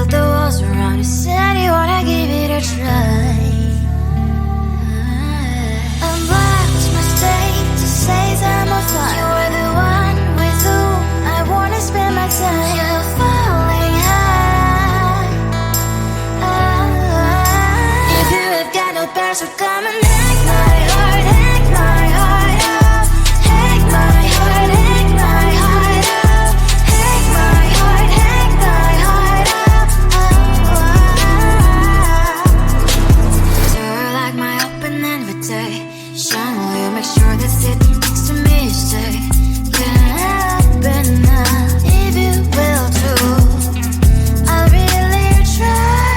built the walls around you, said you wanna give it a try. And what was my mistake to say that I'm a fly? You were the one with whom I wanna spend my time. You're falling high. If you have got no bears, so come and hack my heart, hack my heart out. Hack my heart, hack my heart out. Hack my heart, hack my heart out. So like my open invitation, will you make sure that sitting next to me is safe? Yeah, open up if you will too. I'll really try.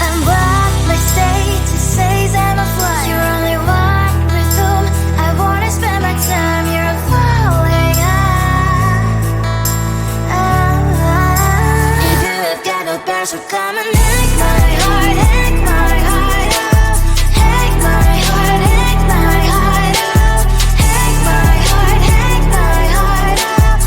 And what my state to say is I'm a fly. You're only one with whom I wanna spend my time. You're falling high. If you have got no bears, so come and hack my heart, hack my heart out. Hack my heart, hack my heart out. Hack my heart, hack my heart out.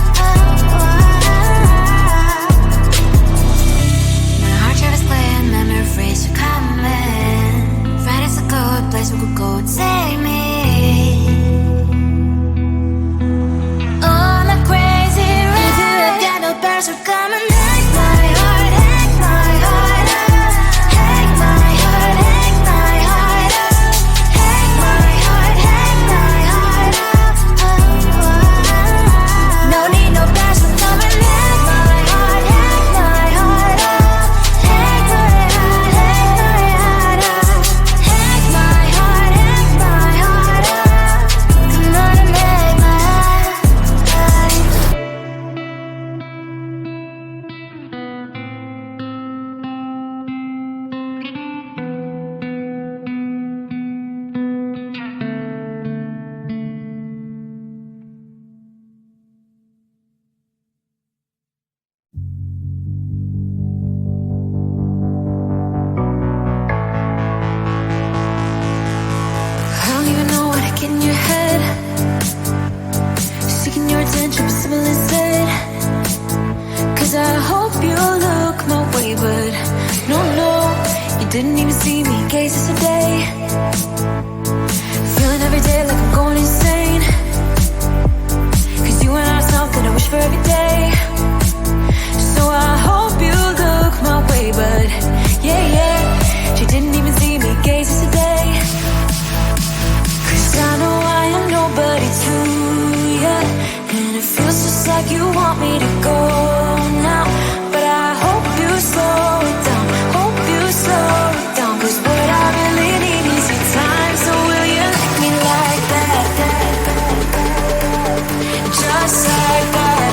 My heart travels playing memories are coming. Right, it's a good place we could go and take me. On a crazy ride. If you have got no bears, so come and hack my heart, hack my heart out. Hack my heart, hack my heart out. Hack my heart, hack my heart out. No need no bears, so come and hack my heart, hack my heart out. Hack my heart, hack my heart out. Hack my heart, hack my heart out. Come on and make my heart. I don't even know what I get in your head. Seeking your attention, but simple instead. Cause I hope you look my way, but no, you didn't even see me. Gazes today, feeling every day like I'm going insane. Cause you and I are something I wish for every day. So I hope you look my way, but yeah, you didn't even see me. Gazes today. Cause I know I am nobody to ya, and it feels just like you want me to go now. But I hope you slow it down, hope you slow it down. Cause what I really need is your time. So will you like me like that? Just like that.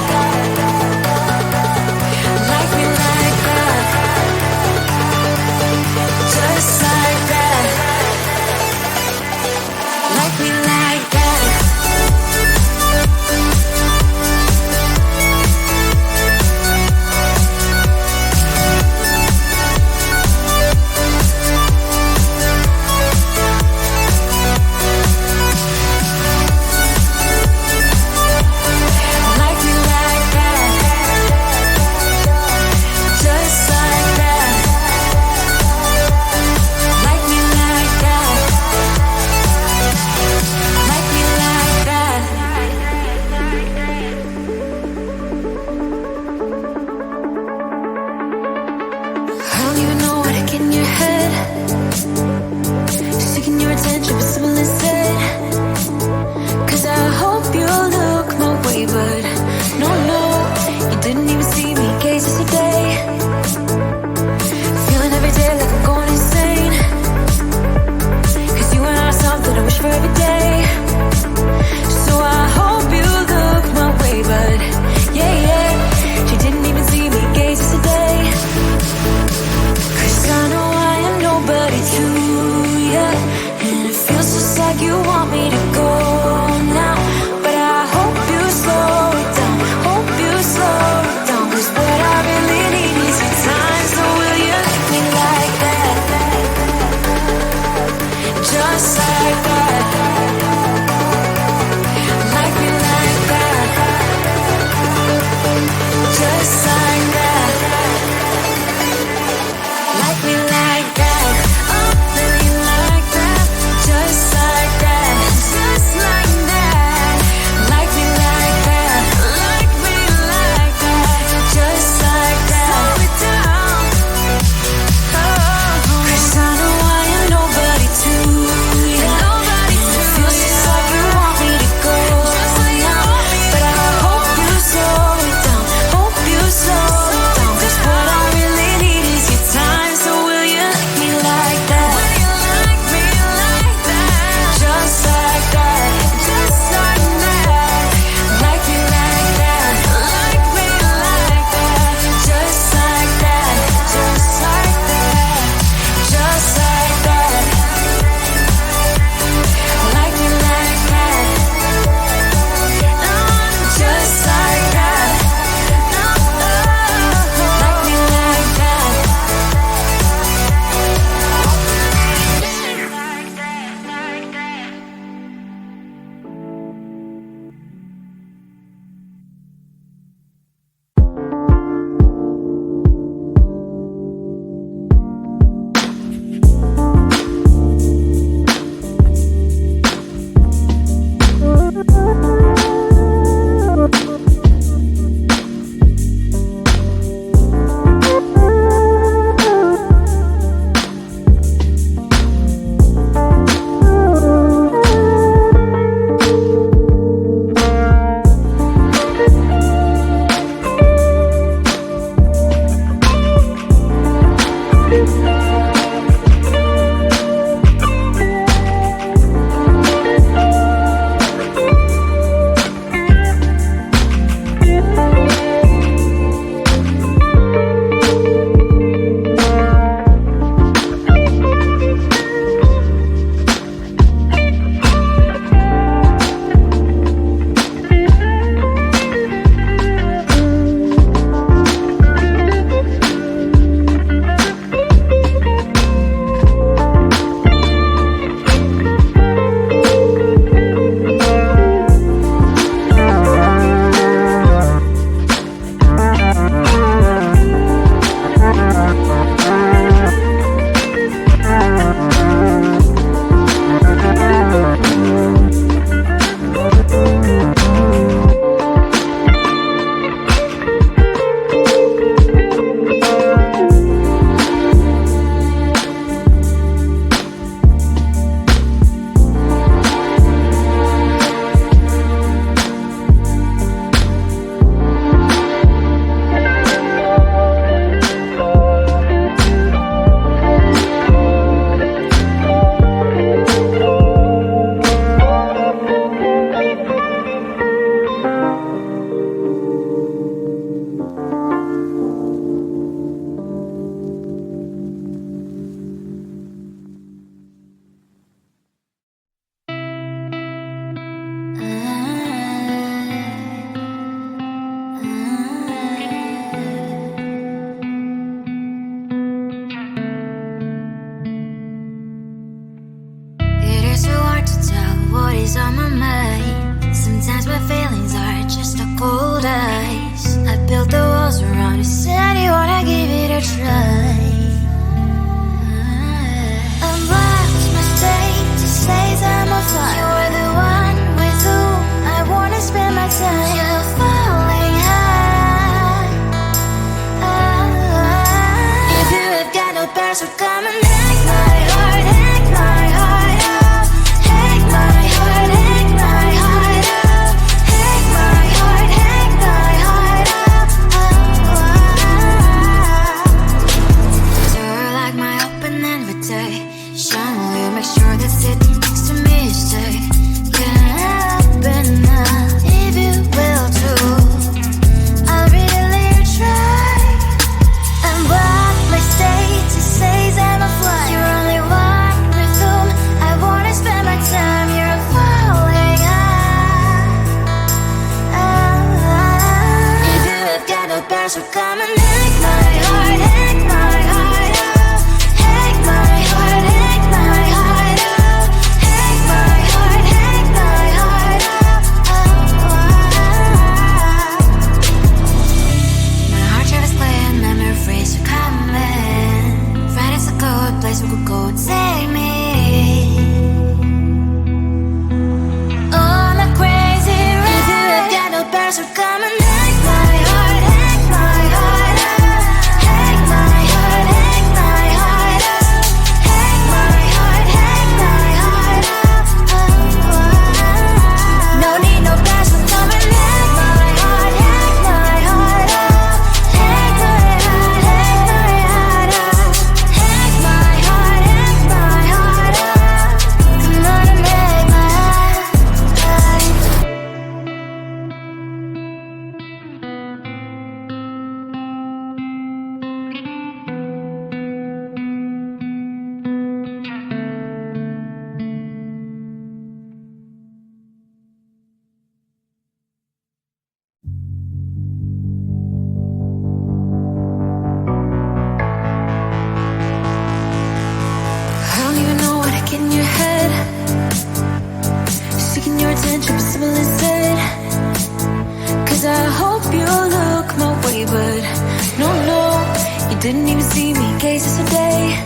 Didn't even see me, gaze yesterday.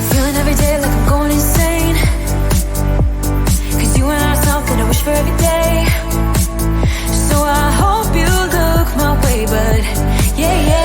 Feeling every day like I'm going insane. Cause you and I are something I wish for every day. So I hope you look my way, but yeah, yeah.